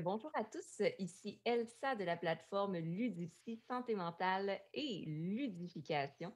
Bonjour à tous, ici Elsa de la plateforme Ludici Santé mentale et ludification.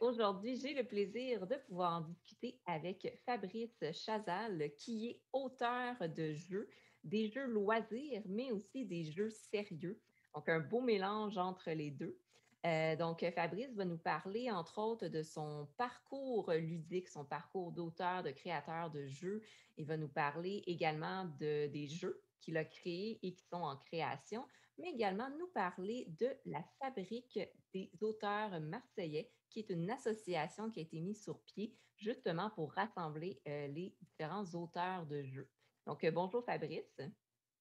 Aujourd'hui, j'ai le plaisir de pouvoir en discuter avec Fabrice Chazal, qui est auteur de jeux, des jeux loisirs, mais aussi des jeux sérieux. Donc, un beau mélange entre les deux. Fabrice va nous parler, entre autres, de son parcours ludique, son parcours d'auteur, de créateur de jeux. Il va nous parler également des jeux qu'il a créés et qui sont en création, mais également nous parler de la Fabrique des auteurs marseillais, qui est une association qui a été mise sur pied justement pour rassembler les différents auteurs de jeux. Bonjour Fabrice.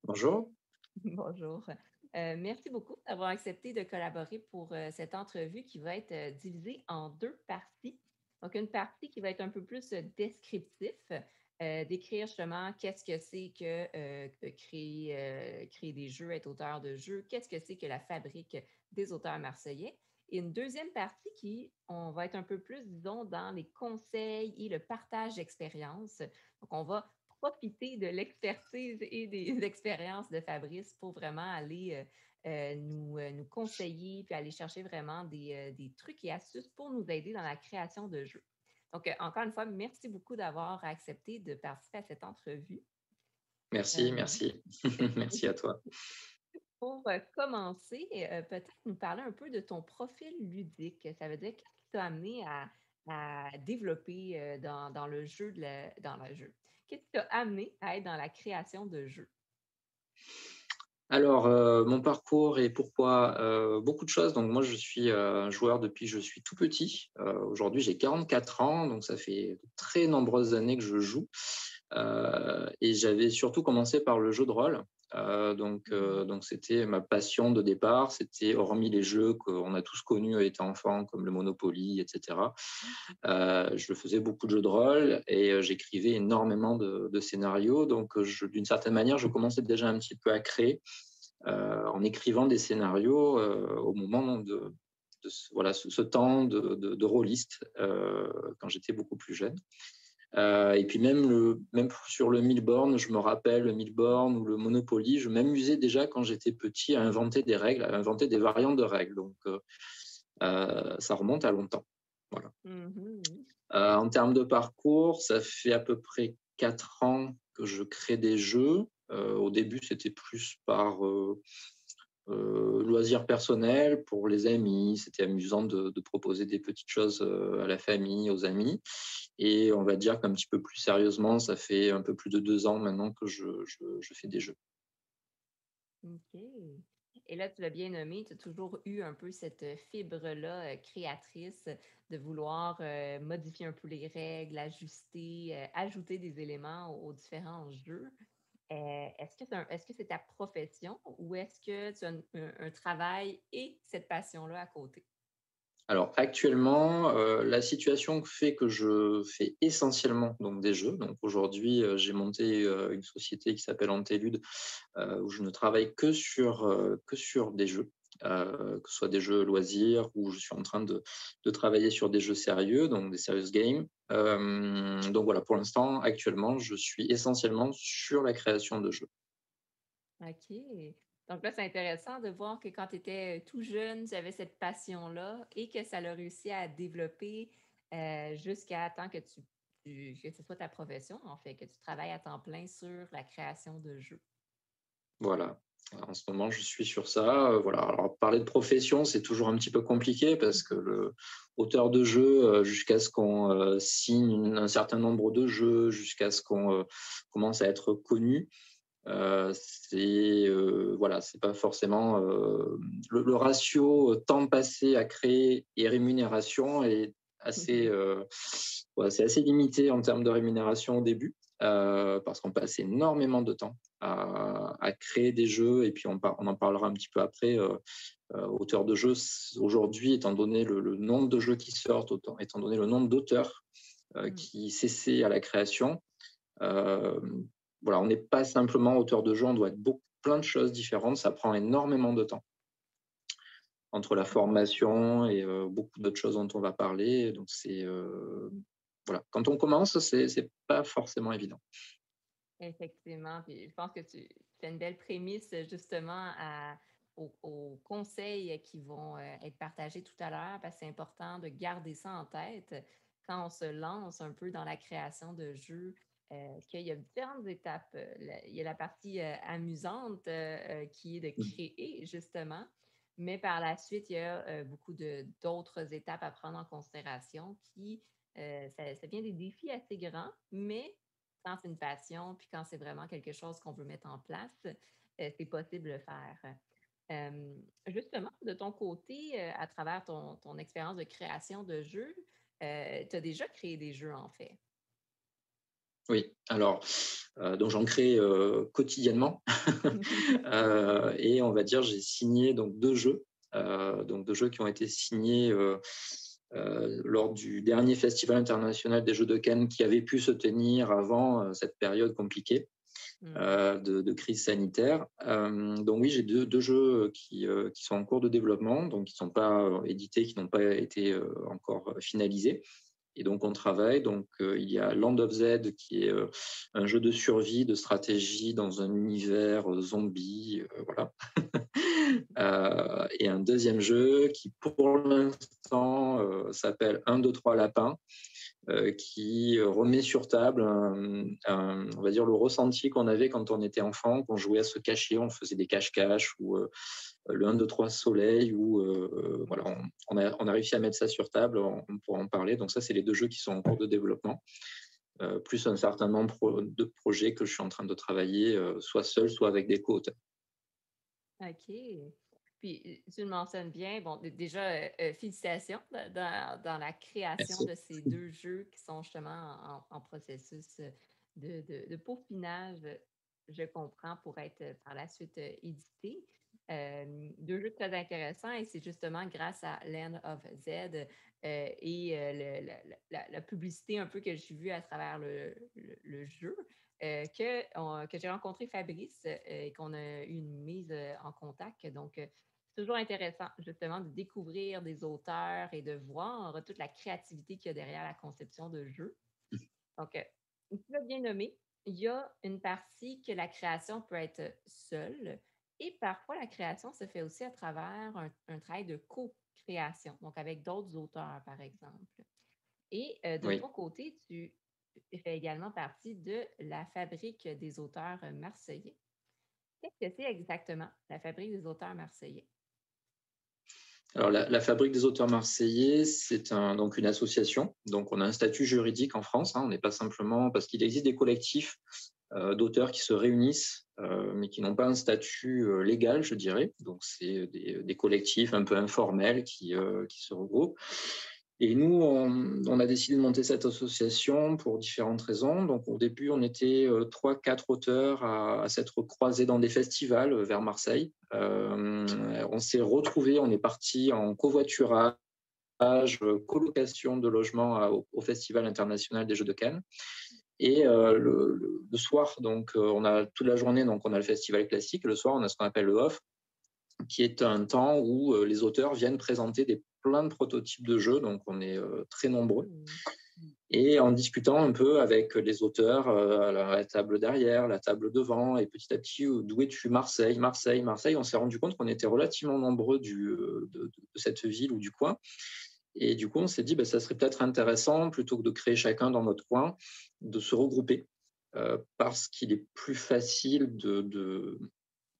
Bonjour. Bonjour. Merci beaucoup d'avoir accepté de collaborer pour cette entrevue qui va être divisée en deux parties. Donc, une partie qui va être un peu plus descriptif, décrire justement qu'est-ce que c'est que créer des jeux, être auteur de jeux, qu'est-ce que c'est que la fabrique des auteurs marseillais. Et une deuxième partie on va être un peu plus, disons, dans les conseils et le partage d'expériences. Donc, on va profiter de l'expertise et des expériences de Fabrice pour vraiment aller nous conseiller, puis aller chercher vraiment des trucs et astuces pour nous aider dans la création de jeux. Encore une fois, merci beaucoup d'avoir accepté de participer à cette entrevue. Merci, Euh, merci. Merci à toi. pour commencer, peut-être nous parler un peu de ton profil ludique. Ça veut dire qu'est-ce qui t'a amené à développer dans le jeu, dans le jeu. Qu'est-ce qui t'a amené à être dans la création de jeux? Alors, mon parcours et pourquoi, beaucoup de choses. Donc moi, je suis, joueur depuis que je suis tout petit. Aujourd'hui, j'ai 44 ans, donc ça fait de très nombreuses années que je joue. Et j'avais surtout commencé par le jeu de rôle. Donc c'était ma passion de départ. C'était hormis les jeux qu'on a tous connus étant enfant, comme le Monopoly, et cetera. Je faisais beaucoup de jeux de rôle et j'écrivais énormément de scénarios. Donc, d'une certaine manière, je commençais déjà un petit peu à créer en écrivant des scénarios au moment voilà, ce temps de rôliste quand j'étais beaucoup plus jeune. Et puis même sur le Milborn, je me rappelle le Milborn ou le Monopoly, je m'amusais déjà quand j'étais petit à inventer des règles, à inventer des variantes de règles. Donc, ça remonte à longtemps. Voilà. Mhm. En termes de parcours, ça fait à peu près 4 ans que je crée des jeux. Au début, c'était plus par loisir personnel pour les amis. C'était amusant de proposer des petites choses à la famille, aux amis. Et on va dire qu'un petit peu plus sérieusement, ça fait un peu plus de 2 ans maintenant que je fais des jeux. OK. Et là, tu l'as bien nommé, tu as toujours eu un peu cette fibre-là créatrice de vouloir modifier un peu les règles, ajuster, ajouter des éléments aux différents jeux. Est-ce que c'est ta profession ou est-ce que tu as un travail et cette passion-là à côté? Alors actuellement, la situation fait que je fais essentiellement donc des jeux. Donc aujourd'hui, j'ai monté, une société qui s'appelle Antelude, où je ne travaille que sur des jeux, que ce soit des jeux loisirs ou je suis en train de travailler sur des jeux sérieux, donc des serious games. Donc voilà, pour l'instant, actuellement, je suis essentiellement sur la création de jeux. OK. Donc là, c'est intéressant de voir que quand tu étais tout jeune, tu avais cette passion-là et que ça l'a réussi à développer jusqu'à temps que ce soit ta profession, en fait, que tu travailles à temps plein sur la création de jeux. Voilà. En ce moment, je suis sur ça. Voilà. Alors, parler de profession, c'est toujours un petit peu compliqué parce que le auteur de jeu, jusqu'à ce qu'on signe un certain nombre de jeux, jusqu'à ce qu'on commence à être connu, voilà, c'est pas forcément le ratio temps passé à créer et rémunération est assez, ouais, c'est assez limité en termes de rémunération au début parce qu'on passe énormément de temps à créer des jeux et puis on en parlera un petit peu après. Auteur de jeux aujourd'hui, étant donné le nombre de jeux qui sortent, étant donné le nombre d'auteurs Mm. qui s'essaient à la création, euh, voilà, on n'est pas simplement auteur de jeu, on doit être plein de choses différentes. Ça prend énormément de temps entre la formation et beaucoup d'autres choses dont on va parler. Donc voilà, quand on commence, c'est pas forcément évident. Effectivement, puis je pense que tu fais une belle prémisse justement aux conseils qui vont être partagés tout à l'heure, parce que c'est important de garder ça en tête quand on se lance un peu dans la création de jeux, qu'il y a différentes étapes. Il y a la partie amusante qui est de créer justement, mais par la suite, il y a beaucoup d'autres étapes à prendre en considération qui, ça devient des défis assez grands, mais quand c'est une passion, puis quand c'est vraiment quelque chose qu'on veut mettre en place, c'est possible de le faire. Justement, de ton côté, à travers ton expérience de création de jeux, tu as déjà créé des jeux en fait. Oui, alors, donc j'en crée quotidiennement. Et on va dire, j'ai signé donc 2 jeux, donc 2 jeux qui ont été signés lors du dernier Festival international des jeux de Cannes qui avait pu se tenir avant cette période compliquée Hmm. de crise sanitaire. Donc oui, j'ai deux jeux qui sont en cours de développement, donc qui ne sont pas édités, qui n'ont pas été encore finalisés. Et donc, on travaille. Donc, il y a Land of Z, qui est un jeu de survie, de stratégie dans un univers zombie. Voilà. Et un deuxième jeu qui, pour l'instant, s'appelle 1, 2, 3 lapins, qui remet sur table on va dire, le ressenti qu'on avait quand on était enfant, qu'on jouait à se cacher, on faisait des cache-cache ou le 1, 2, 3 soleil, où voilà, on a réussi à mettre ça sur table, on pourra en parler. Donc ça, c'est les 2 jeux qui sont en cours de développement, plus un certain nombre de projets que je suis en train de travailler, soit seul, soit avec des co-auteurs. OK. Puis, tu le mentionnes bien. Bon, déjà, félicitations dans la création Merci. de ces 2 jeux qui sont justement en processus de peaufinage, je comprends, pour être par la suite édités. 2 jeux très intéressants et c'est justement grâce à Land of Z et la publicité un peu que j'ai vue à travers le jeu que j'ai rencontré Fabrice et qu'on a eu une mise en contact. Donc, c'est toujours intéressant, justement, de découvrir des auteurs et de voir toute la créativité qu'il y a derrière la conception de jeux. Donc, tu l'as bien nommé, il y a une partie que la création peut être seule et parfois la création se fait aussi à travers un travail de co-création, donc avec d'autres auteurs, par exemple. Et de Oui. ton côté, tu fais également partie de la Fabrique des auteurs marseillais. Qu'est-ce que c'est exactement, la Fabrique des auteurs marseillais? Alors, la Fabrique des auteurs marseillais, c'est donc une association. Donc, on a un statut juridique en France. On n'est pas simplement parce qu'il existe des collectifs d'auteurs qui se réunissent, mais qui n'ont pas un statut légal, je dirais. Donc, c'est des collectifs un peu informels qui se regroupent. Et nous, on a décidé de monter cette association pour différentes raisons. Donc, au début, on était 3-4 auteurs à s'être croisés dans des festivals vers Marseille. On s'est retrouvés, on est parti en covoiturage, colocation de logements au Festival international des Jeux de Cannes. Et le soir, donc, on a toute la journée, donc on a le festival classique. Le soir, on a ce qu'on appelle le off, qui est un temps où les auteurs viennent présenter plein de prototypes de jeux. Donc, on est très nombreux. Hmm. Et en discutant un peu avec les auteurs, la table derrière, la table devant, et petit à petit, d'où es-tu? Marseille, Marseille, Marseille. On s'est rendu compte qu'on était relativement nombreux de cette ville ou du coin. Et du coup, on s'est dit, ça serait peut-être intéressant, plutôt que de créer chacun dans notre coin, de se regrouper, parce qu'il est plus facile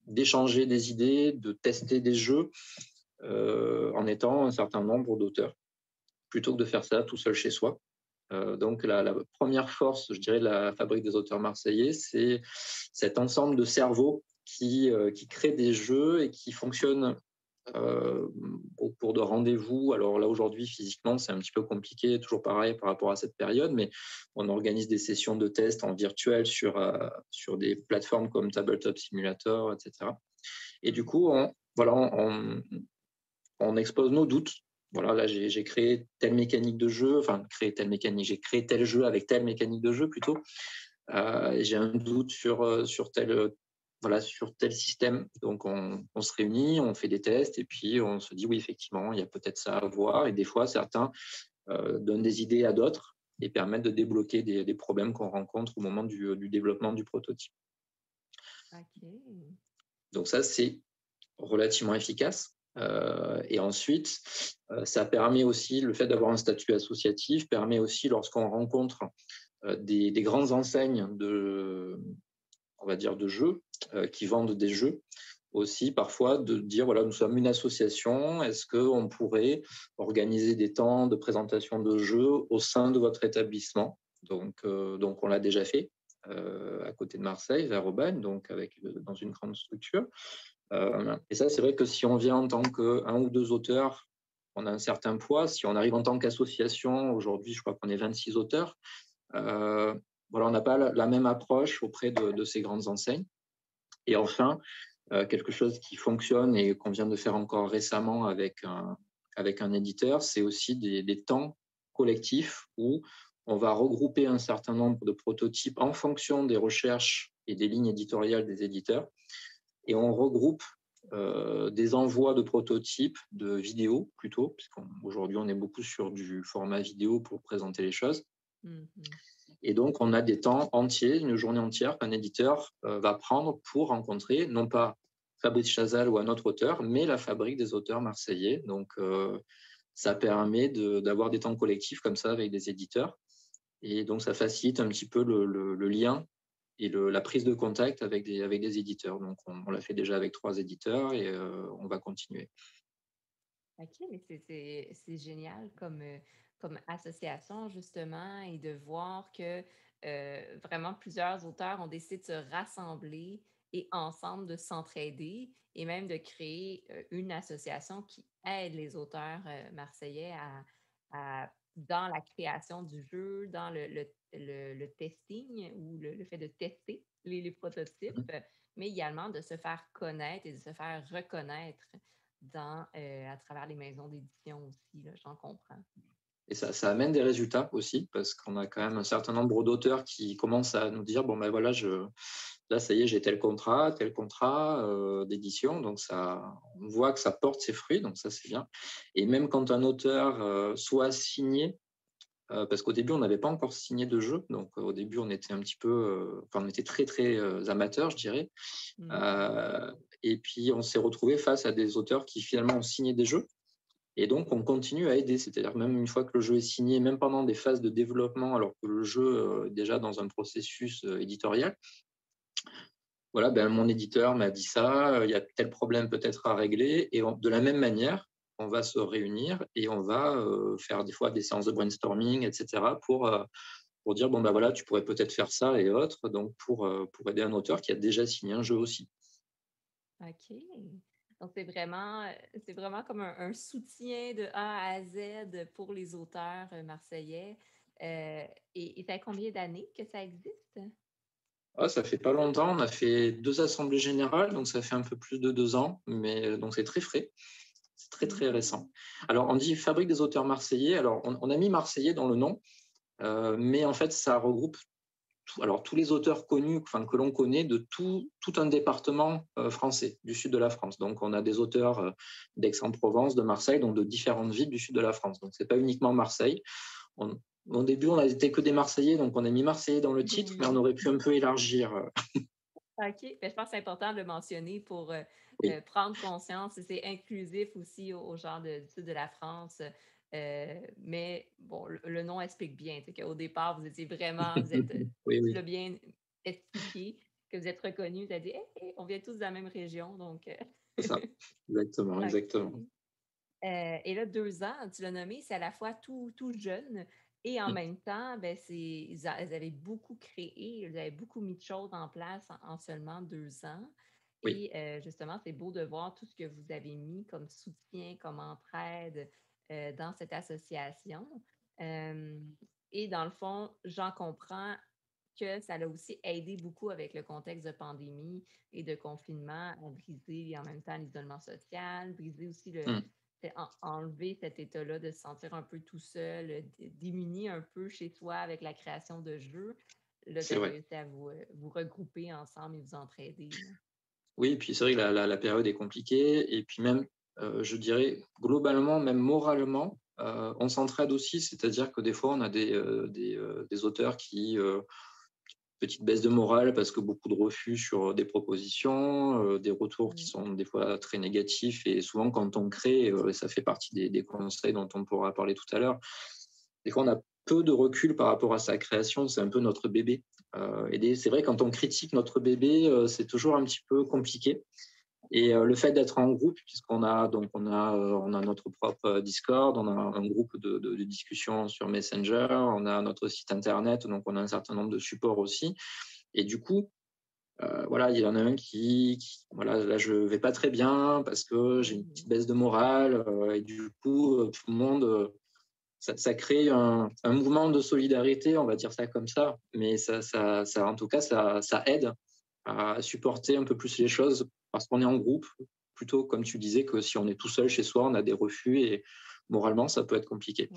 d'échanger des idées, de tester des jeux en étant un certain nombre d'auteurs, plutôt que de faire ça tout seul chez soi. Donc la première force, je dirais, de la Fabrique des auteurs marseillais, c'est cet ensemble de cerveaux qui créent des jeux et qui fonctionnent au cours de rendez-vous. Alors là, aujourd'hui, physiquement, c'est un petit peu compliqué, toujours pareil par rapport à cette période, mais on organise des sessions de test en virtuel sur des plateformes comme Tabletop Simulator, etc. Et du Hmm. coup, on expose nos doutes. Voilà, là, j'ai créé telle mécanique de jeu, enfin, j'ai créé tel jeu avec telle mécanique de jeu plutôt. J'ai un doute sur tel système. Donc, on se réunit, on fait des tests et puis on se dit, oui, effectivement, il y a peut-être ça à voir. Et des fois, certains donnent des idées à d'autres. et permettre de débloquer des problèmes qu'on rencontre au moment du développement du prototype. OK. Donc ça, c'est relativement efficace. Et ensuite, ça permet aussi, le fait d'avoir un statut associatif permet aussi, lorsqu'on rencontre des grandes enseignes on va dire, de jeux, qui vendent des jeux, aussi parfois de dire, voilà, nous sommes une association, est-ce qu'on pourrait organiser des temps de présentation de jeux au sein de votre établissement? Donc on l'a déjà fait à côté de Marseille, vers Aubagne, donc dans une grande structure. Et ça, c'est vrai que si on vient en tant qu'un ou deux auteurs, on a un certain poids. Si on arrive en tant qu'association, aujourd'hui, je crois qu'on est 26 auteurs, voilà, on n'a pas la même approche auprès de ces grandes enseignes. Et enfin, quelque chose qui fonctionne et qu'on vient de faire encore récemment avec un éditeur, c'est aussi des temps collectifs où on va regrouper un certain nombre de prototypes en fonction des recherches et des lignes éditoriales des éditeurs. Et on regroupe des envois de prototypes, de vidéos plutôt, puisqu'aujourd'hui on est beaucoup sur du format vidéo pour présenter les choses. Mhm. Et donc, on a des temps entiers, une journée entière qu'un éditeur va prendre pour rencontrer, non pas Fabrice Chazal ou un autre auteur, mais la fabrique des auteurs marseillais. Donc, ça permet d'avoir des temps collectifs comme ça avec des éditeurs. Et donc, ça facilite un petit peu le lien et la prise de contact avec des éditeurs. Donc, on l'a fait déjà avec 3 éditeurs et on va continuer. OK, mais c'est génial comme association, justement, et de voir que vraiment plusieurs auteurs ont décidé de se rassembler et ensemble de s'entraider et même de créer une association qui aide les auteurs marseillais dans la création du jeu, dans le testing ou le fait de tester les prototypes, mais également de se faire connaître et de se faire reconnaître à travers les maisons d'édition aussi, là, j'en comprends. Et ça amène des résultats aussi, parce qu'on a quand même un certain nombre d'auteurs qui commencent à nous dire, bon ben voilà, là ça y est, j'ai tel contrat d'édition, donc on voit que ça porte ses fruits, donc ça c'est bien. Et même quand un auteur soit signé, parce qu'au début on n'avait pas encore signé de jeu, donc au début on était un petit peu, on était très très amateurs, je dirais. Et puis on s'est retrouvé face à des auteurs qui finalement ont signé des jeux. Et donc, on continue à aider, c'est-à-dire même une fois que le jeu est signé, même pendant des phases de développement, alors que le jeu est déjà dans un processus éditorial. Voilà, ben, mon éditeur m'a dit ça, il y a tel problème peut-être à régler. Et de la même manière, on va se réunir et on va faire des fois des séances de brainstorming, etc., pour dire, bon, ben voilà, tu pourrais peut-être faire ça et autres, donc pour aider un auteur qui a déjà signé un jeu aussi. OK. Donc, c'est vraiment comme un soutien de A à Z pour les auteurs marseillais. Et ça fait combien d'années que ça existe? Ah, ça fait pas longtemps, on a fait 2 assemblées générales, donc ça fait un peu plus de 2 ans, mais donc c'est très frais, c'est très, très récent. Alors, on dit Fabrique des auteurs marseillais, alors on a mis marseillais dans le nom, mais en fait, ça regroupe tous les auteurs connus, enfin, que l'on connaît de tout un département français, du sud de la France. Donc, on a des auteurs d'Aix-en-Provence, de Marseille, donc de différentes villes du sud de la France. Donc, c'est pas uniquement Marseille. Au début, on n'était que des Marseillais, donc on a mis Marseillais dans le titre, mais on aurait pu un peu élargir. OK. Ben, je pense que c'est important de le mentionner pour Oui, prendre conscience. C'est inclusif aussi au genre du sud de la France. Mais bon, le nom explique bien. Qu'au départ, oui, tu oui, l'as bien expliqué, que vous êtes reconnus. Tu as dit, hey, hey, on vient tous de la même région. Donc, c'est ça. Exactement, exactement. OK. Et là, 2 ans, tu l'as nommé, c'est à la fois tout jeune et en même temps, ben, ils avaient beaucoup créé, ils avaient beaucoup mis de choses en place en seulement 2 ans. Oui, Et justement, c'est beau de voir tout ce que vous avez mis comme soutien, comme entraide dans cette association. Euh, et dans le fond, j'en comprends que ça l'a aussi aidé beaucoup avec le contexte de pandémie et de confinement à briser en même temps l'isolement social, briser aussi enlever cet état-là de se sentir un peu tout seul, démuni un peu chez soi avec la création de jeux. Là, tu c'est as vrai. réussi à vous regrouper ensemble et vous entraider, là. Oui, puis c'est vrai que la période est compliquée. Et puis même, je dirais, globalement, même moralement, On s'entraide aussi, c'est-à-dire que des fois, on a des auteurs qui petite baisse de morale parce que beaucoup de refus sur des propositions, des retours qui sont des fois très négatifs. Et souvent, quand on crée, ça fait partie des conseils dont on pourra parler tout à l'heure, des fois, on a peu de recul par rapport à sa création. C'est un peu notre bébé. Et c'est vrai, quand on critique notre bébé, c'est toujours un petit peu compliqué. Et le fait d'être en groupe, puisqu'on a donc on a notre propre Discord, on a un groupe de discussion sur Messenger, on a notre site internet, donc on a un certain nombre de supports aussi. Et du coup, voilà, il y en a un voilà, là je vais pas très bien parce que j'ai une petite baisse de morale, et du coup tout le monde, ça crée un mouvement de solidarité, on va dire ça comme ça. Mais ça en tout cas, ça aide à supporter un peu plus les choses parce qu'on est en groupe, plutôt comme tu disais que si on est tout seul chez soi, on a des refus et moralement, ça peut être compliqué.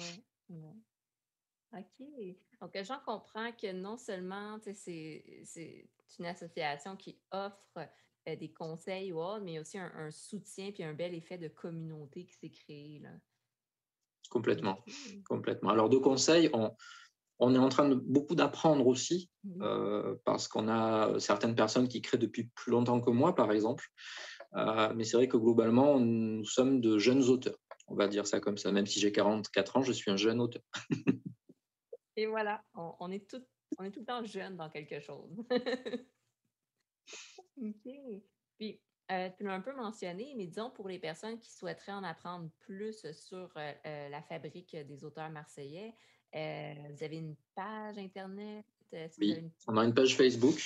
Ouais, ouais. OK. Donc, j'en comprends que non seulement, tu sais, c'est une association qui offre des conseils ou autre, mais aussi un soutien puis un bel effet de communauté qui s'est créé, là. Complètement, OK. complètement. Alors, de conseils, on est en train de beaucoup d'apprendre aussi, Oui. parce qu'on a certaines personnes qui créent depuis plus longtemps que moi, par exemple. Mais c'est vrai que globalement, nous sommes de jeunes auteurs. On va dire ça comme ça. Même si j'ai 44 ans, je suis un jeune auteur. Et voilà, on est tout le temps jeune dans quelque chose. OK. Puis, tu l'as un peu mentionné, mais disons pour les personnes qui souhaiteraient en apprendre plus sur la fabrique des auteurs marseillais, vous avez une page Internet? Est-ce que vous avez Oui, une... on a une page Facebook,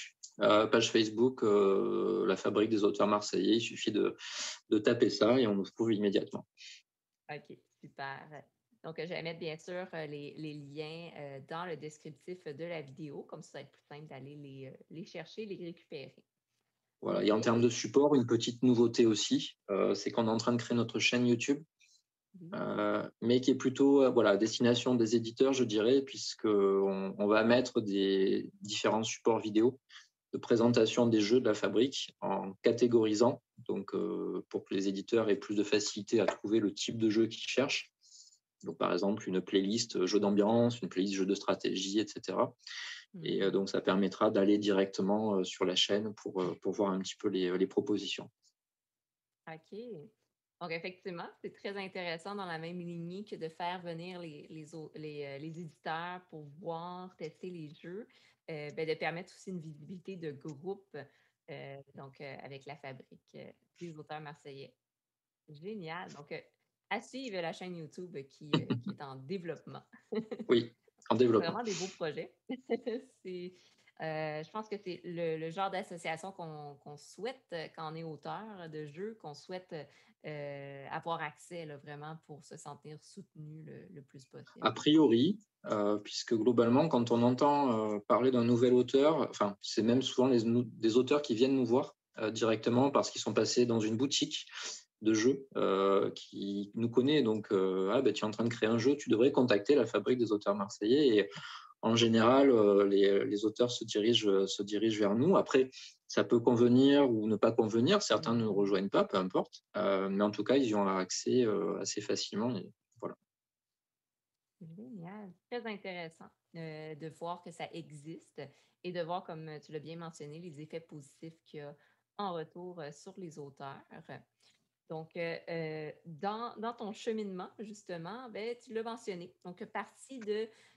La Fabrique des auteurs marseillais. Il suffit de taper ça et on nous trouve immédiatement. OK, super. Donc, je vais mettre bien sûr les liens dans le descriptif de la vidéo, comme ça va être plus simple d'aller les chercher, les récupérer. Voilà. Et OK. en termes de support, une petite nouveauté aussi, c'est qu'on est en train de créer notre chaîne YouTube, Oui. mais qui est plutôt voilà, à destination des éditeurs, je dirais, puisqu'on va mettre des différents supports vidéo de présentation des jeux de la fabrique en catégorisant, donc pour que les éditeurs aient plus de facilité à trouver le type de jeu qu'ils cherchent. Donc, par exemple, une playlist jeu d'ambiance, une playlist jeu de stratégie, etc. Et Mhm. donc, ça permettra d'aller directement sur la chaîne pour voir un petit peu les propositions. OK. Donc, effectivement, c'est très intéressant dans la même lignée que de faire venir les éditeurs pour voir, tester les jeux, ben, de permettre aussi une visibilité de groupe, donc avec la fabrique des auteurs marseillais. Génial. Donc, à suivre la chaîne YouTube qui est en développement. Oui, en C'est développement. vraiment des beaux projets. C'est, je pense que c'est le genre d'association qu'on souhaite quand on est auteur de jeux, qu'on souhaite avoir accès là, vraiment pour se sentir soutenu le plus A possible. priori, puisque globalement, quand on entend parler d'un nouvel auteur, enfin, c'est même souvent des auteurs qui viennent nous voir directement parce qu'ils sont passés dans une boutique de jeux qui nous connaît. Donc, ah, ben, tu es en train de créer un jeu, tu devrais contacter la Fabrique des auteurs marseillais. Et en général, les auteurs se dirigent vers nous. Après, ça peut convenir ou ne pas convenir. Certains ne nous Mhm. rejoignent pas, peu importe. Mais en tout cas, ils y ont accès assez facilement. Et voilà. Génial. Très intéressant de voir que ça existe et de voir, comme tu l'as bien mentionné, les effets positifs qu'il y a en retour sur les auteurs. Donc, dans ton cheminement, justement, ben, tu l'as mentionné. Donc, parti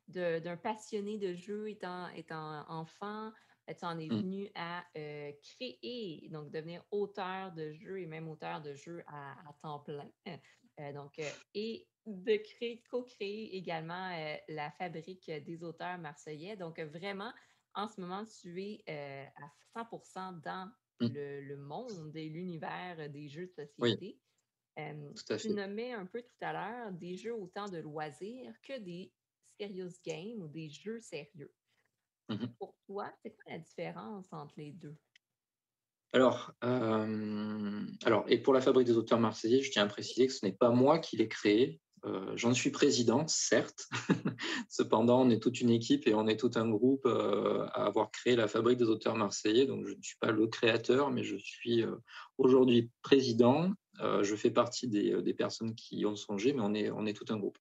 d'un passionné de jeu étant enfant, ben, tu en es Mm. venu à créer, donc devenir auteur de jeu et même auteur de jeu à temps plein. Donc, et de co-créer également la fabrique des auteurs marseillais. Donc, vraiment, en ce moment, tu es à 100% dans Mm. le monde et l'univers des jeux de Oui, société. tout à Tu fait. nommais un peu tout à l'heure des jeux autant de loisirs que des serious games ou des jeux sérieux. Mhm. Pour toi, c'est quoi la différence entre les deux? Alors, et pour la Fabrique des auteurs marseillais, je tiens à préciser que ce n'est pas moi qui l'ai créé. J'en suis président, certes. Cependant, on est toute une équipe et on est tout un groupe à avoir créé la Fabrique des auteurs marseillais. Donc, je ne suis pas le créateur, mais je suis aujourd'hui président. Je fais partie des personnes qui y ont songé, mais on est tout un groupe,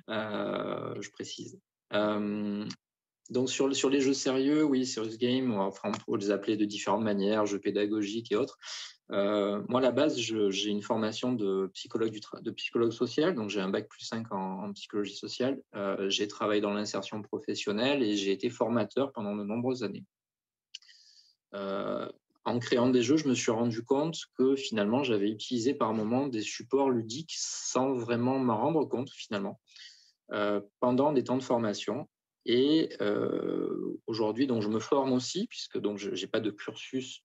je précise. Donc sur les jeux sérieux, oui, serious game, enfin, on peut les appeler de différentes manières, jeux pédagogiques et autres. Moi, à la base, j'ai une formation de de psychologue social, donc j'ai un bac +5 en psychologie sociale. J'ai travaillé dans l'insertion professionnelle et j'ai été formateur pendant de nombreuses années. Euh, En créant des jeux, je me suis rendu compte que finalement, j'avais utilisé par moments des supports ludiques sans vraiment m'en rendre compte finalement, pendant des temps de formation. Et aujourd'hui, donc, je me forme aussi, puisque donc je n'ai pas de cursus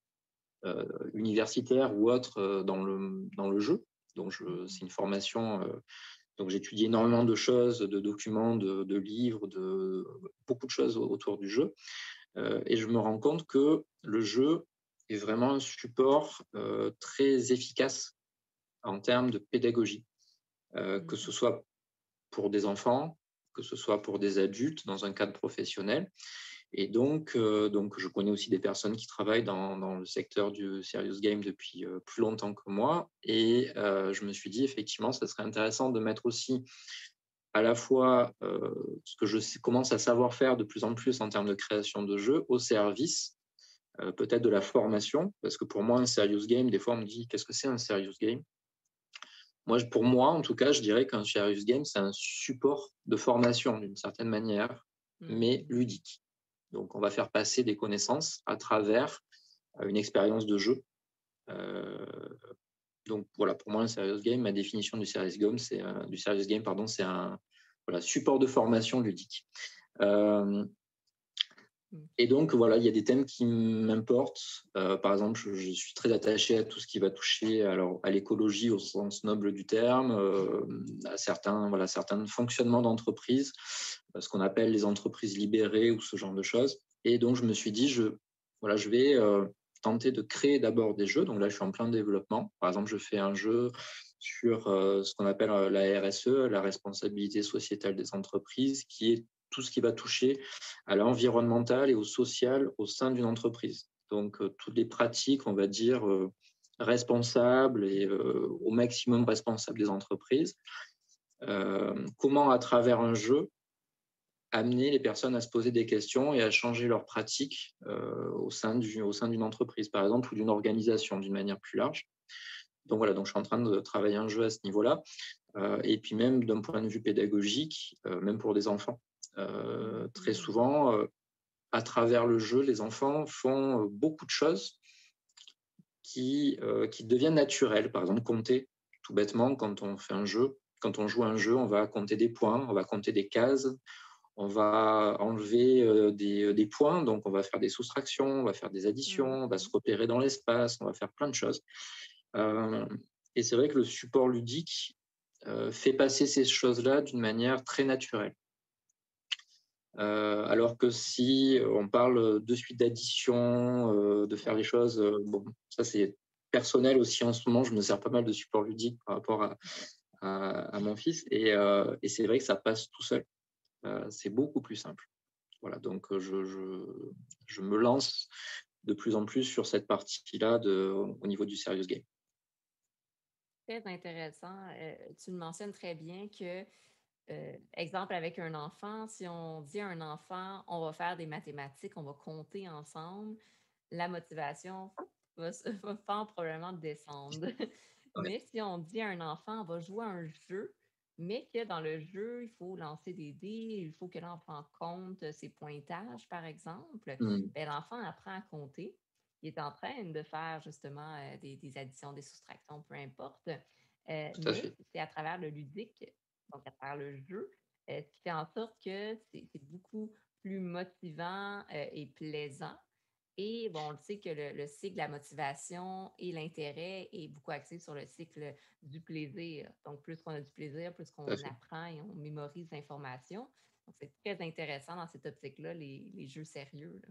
universitaire ou autre dans le jeu. Donc, c'est une formation. Donc, j'étudie énormément de choses, de documents, de livres, de beaucoup de choses autour du jeu. Et je me rends compte que le jeu est vraiment un support très efficace en termes de pédagogie, que ce soit pour des enfants, que ce soit pour des adultes dans un cadre professionnel. Et donc je connais aussi des personnes qui travaillent dans le secteur du serious game depuis plus longtemps que moi. Et je me suis dit, effectivement, ça serait intéressant de mettre aussi à la fois ce que commence à savoir faire de plus en plus en termes de création de jeux au service peut-être de la formation, parce que pour moi, un serious game, des fois, on me dit, qu'est-ce que c'est un serious game? Pour moi, en tout cas, je dirais qu'un serious game, c'est un support de formation d'une certaine manière, mais ludique. Donc, on va faire passer des connaissances à travers une expérience de jeu. Euh, donc, voilà, pour moi, un serious game, ma définition du serious game, c'est un support de formation ludique. Et donc, voilà, il y a des thèmes qui m'importent. Par exemple, je suis très attaché à tout ce qui va toucher à l'écologie au sens noble du terme, à certains fonctionnements d'entreprise, ce qu'on appelle les entreprises libérées ou ce genre de choses. Et donc, je me suis dit, je vais tenter de créer d'abord des jeux. Donc là, je suis en plein développement. Par exemple, je fais un jeu sur ce qu'on appelle la RSE, la responsabilité sociétale des entreprises, qui est tout ce qui va toucher à l'environnemental et au social au sein d'une entreprise. Donc, toutes les pratiques, on va dire, responsables et au maximum responsables des entreprises. Comment, à travers un jeu, amener les personnes à se poser des questions et à changer leurs pratiques au sein d'une entreprise, par exemple, ou d'une organisation d'une manière plus large. Donc voilà, donc je suis en train de travailler un jeu à ce niveau-là. Et puis même d'un point de vue pédagogique, même pour des enfants. Très souvent, à travers le jeu, les enfants font beaucoup de choses qui deviennent naturelles. Par exemple, compter, tout bêtement, quand on fait un jeu, quand on joue à un jeu, on va compter des points, on va compter des cases, on va enlever des points, donc on va faire des soustractions, on va faire des additions, on va se repérer dans l'espace, on va faire plein de choses. Et c'est vrai que le support ludique fait passer ces choses-là d'une manière très naturelle. Alors que si on parle de suite d'addition, de faire les choses, bon, ça c'est personnel aussi en ce moment, je me sers pas mal de support ludique par rapport à mon fils et c'est vrai que ça passe tout seul. C'est beaucoup plus simple. Voilà, donc je me lance de plus en plus sur cette partie-là au niveau du serious game. Très intéressant. Tu le mentionnes très bien que, exemple avec un enfant, si on dit à un enfant, on va faire des mathématiques, on va compter ensemble, la motivation va fort probablement descendre. Ouais. Mais si on dit à un enfant, on va jouer à un jeu, mais que dans le jeu, il faut lancer des dés, il faut que l'enfant compte ses pointages, par exemple, ben, l'enfant apprend à compter. Il est en train de faire justement des additions, des soustractions, peu importe. Tout à Mais fait. c'est à travers le ludique, donc à travers le jeu, ce qui fait en sorte que c'est beaucoup plus motivant et plaisant. Et bon, on le sait que le cycle de la motivation et l'intérêt est beaucoup axé sur le cycle du plaisir. Donc, plus qu'on a du plaisir, plus Tout à qu'on fait. apprend et on mémorise l'information. Donc, c'est très intéressant dans cette optique-là, les jeux sérieux, là.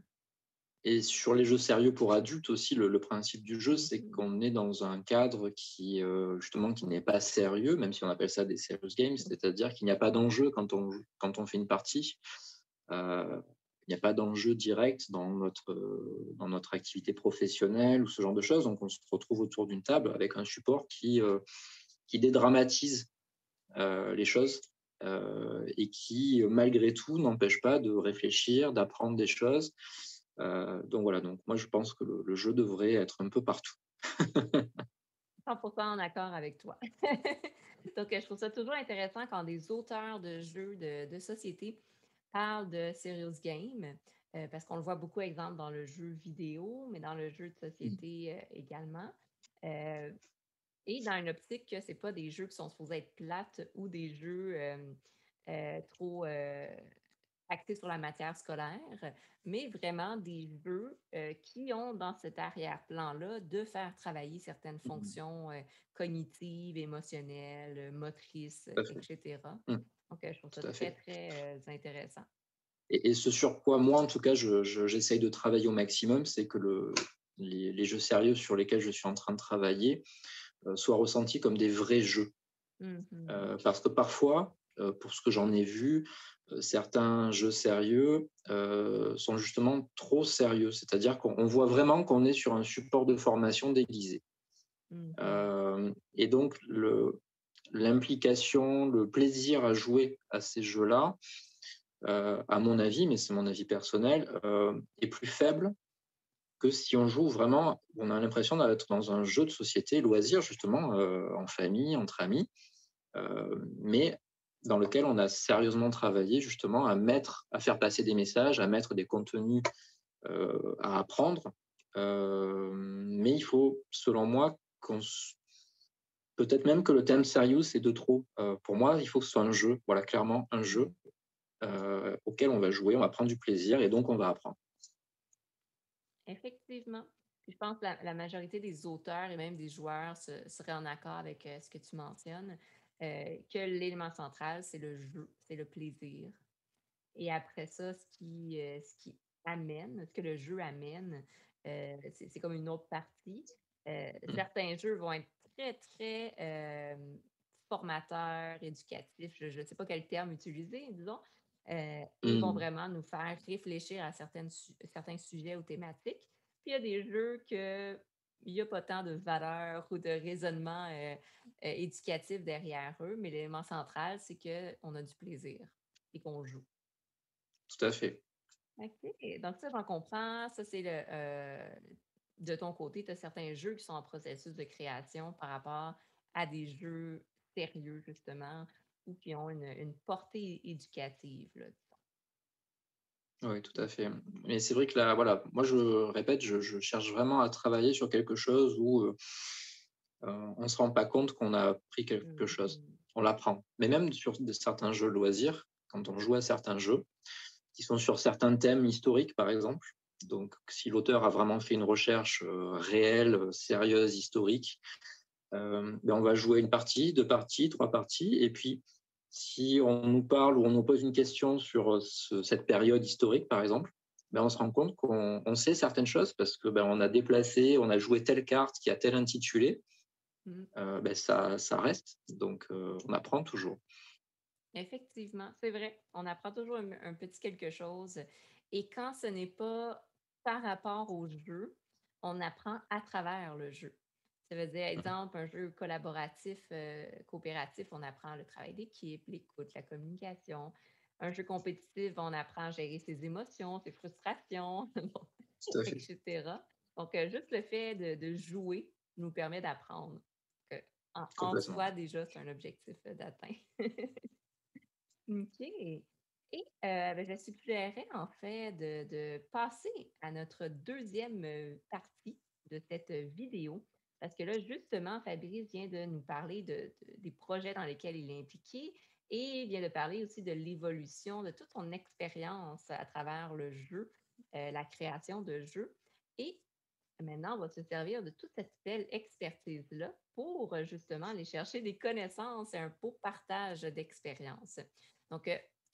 Et sur les jeux sérieux pour adultes aussi, le principe du jeu, c'est qu'on est dans un cadre justement qui n'est pas sérieux, même si on appelle ça des serious games, c'est-à-dire qu'il n'y a pas d'enjeu quand on fait une partie. Il il n'y a pas d'enjeu direct dans notre activité professionnelle ou ce genre de choses. Donc, on se retrouve autour d'une table avec un support qui dédramatise les choses et qui, malgré tout, n'empêche pas de réfléchir, d'apprendre des choses. Donc voilà, donc moi je pense que le jeu devrait être un peu partout. 100% en accord avec toi. Donc, je trouve ça toujours intéressant quand des auteurs de jeux de société parlent de serious game, parce qu'on le voit beaucoup, exemple, dans le jeu vidéo, mais dans le jeu de société également. Euh, et dans une optique que c'est pas des jeux qui sont supposés être plates ou des jeux trop axés sur la matière scolaire, mais vraiment des jeux qui ont dans cet arrière-plan-là de faire travailler certaines fonctions cognitives, émotionnelles, motrices, Tout à fait. etc. Mm, Donc, je trouve ça tout à très, fait. très intéressant. Et ce sur quoi moi, en tout cas, j'essaye de travailler au maximum, c'est que les jeux sérieux sur lesquels je suis en train de travailler soient ressentis comme des vrais jeux. Mhm. Parce que parfois, pour ce que j'en ai vu, certains jeux sérieux sont justement trop sérieux. C'est-à-dire qu'on voit vraiment qu'on est sur un support de formation déguisé. Mhm. Et donc, l'implication, le plaisir à jouer à ces jeux-là, à mon avis, mais c'est mon avis personnel, est plus faible que si on joue vraiment, on a l'impression d'être dans un jeu de société, loisir, justement, en famille, entre amis, mais dans lequel on a sérieusement travaillé justement à faire passer des messages, à mettre des contenus à apprendre. Mais il faut, selon moi, peut-être même que le thème sérieux, c'est de trop. Pour moi, il faut que ce soit un jeu, voilà, clairement un jeu auquel on va jouer, on va prendre du plaisir et donc on va apprendre. Effectivement. Puis je pense que la majorité des auteurs et même des joueurs seraient en accord avec ce que tu mentionnes, que l'élément central, c'est le jeu, c'est le plaisir. Et après ça, ce qui amène, ce que le jeu amène, c'est comme une autre partie. Mm. Certains jeux vont être très, très formateurs, éducatifs, je ne sais pas quel terme utiliser, disons, et vont Mm. vraiment nous faire réfléchir à certains sujets ou thématiques. Puis il y a des jeux que il n'y a pas tant de valeur ou de raisonnement éducatif derrière eux, mais l'élément central, c'est qu'on a du plaisir et qu'on joue. Tout à fait. OK. Donc ça, j'en comprends. Ça, c'est de ton côté, tu as certains jeux qui sont en processus de création par rapport à des jeux sérieux, justement, ou qui ont une portée éducative, là, Oui, tout à fait. Mais c'est vrai que là, voilà, moi je répète, je cherche vraiment à travailler sur quelque chose où on ne se rend pas compte qu'on a appris quelque disons. chose. On l'apprend. Mais même sur certains jeux loisirs, quand on joue à certains jeux, qui sont sur certains thèmes historiques, par exemple. Donc, si l'auteur a vraiment fait une recherche réelle, sérieuse, historique, ben on va jouer une partie, deux parties, trois parties. Et puis, si on nous parle ou on nous pose une question sur cette période historique, par exemple, ben on se rend compte qu'on sait certaines choses parce que ben on a déplacé, on a joué telle carte qui a tel intitulé. Mm. Ben ça reste. Donc, on apprend toujours. Effectivement, c'est vrai. On apprend toujours un petit quelque chose. Et quand ce n'est pas par rapport au jeu, on apprend à travers le jeu. Ça veut dire, Mhm. exemple, un jeu collaboratif, coopératif, on apprend le travail d'équipe, l'écoute, la communication. Un jeu compétitif, on apprend à gérer ses émotions, ses frustrations, bon, Tout à fait. etc. Donc, juste le fait de jouer nous permet d'apprendre. En Complètement. soi, déjà, c'est un objectif d'atteint. OK. Et ben, je suggérerais en fait de passer à notre deuxième partie de cette vidéo. Parce que là, justement, Fabrice vient de nous parler des projets dans lesquels il est impliqué et il vient de parler aussi de l'évolution de toute son expérience à travers le jeu, la création de jeux. Et maintenant, on va se servir de toute cette belle expertise-là pour justement aller chercher des connaissances et un beau partage d'expériences. Donc,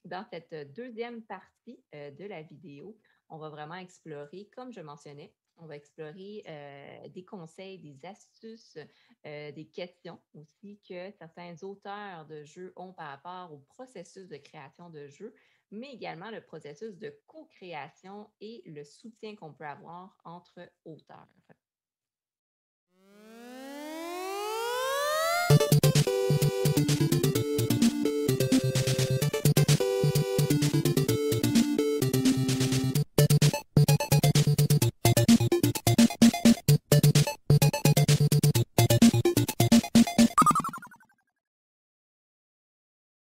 dans cette deuxième partie de la vidéo, on va vraiment explorer, comme je mentionnais, On va explorer des conseils, des astuces, des questions aussi que certains auteurs de jeux ont par rapport au processus de création de jeux, mais également le processus de co-création et le soutien qu'on peut avoir entre auteurs.